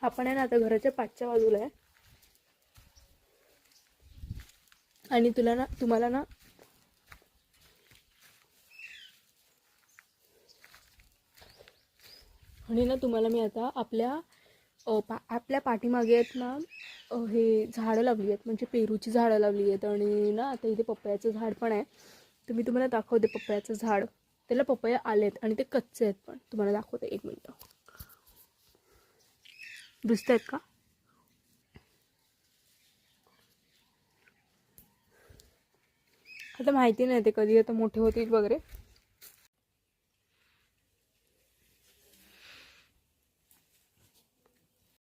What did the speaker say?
आपण आहे ना आता घराच्या पाठच्या बाजूला आहे आणि तुम्हाला ना तुम्हाला मी आता आपल्या पाठीमागे आहेत ना हे झाडं लावली आहेत, म्हणजे पेरूची झाडं लावली आहेत आणि ना आता इथे पपयाचं झाड पण आहे. तर मी तुम्हाला दाखवते पपयाचं झाड. त्याला पपया आलेत आणि ते कच्चे आहेत पण. तुम्हाला दाखवते, एक मिनटं. दिसत आहेत का? आता माहिती नाही ते कधी आता मोठे होतील वगैरे,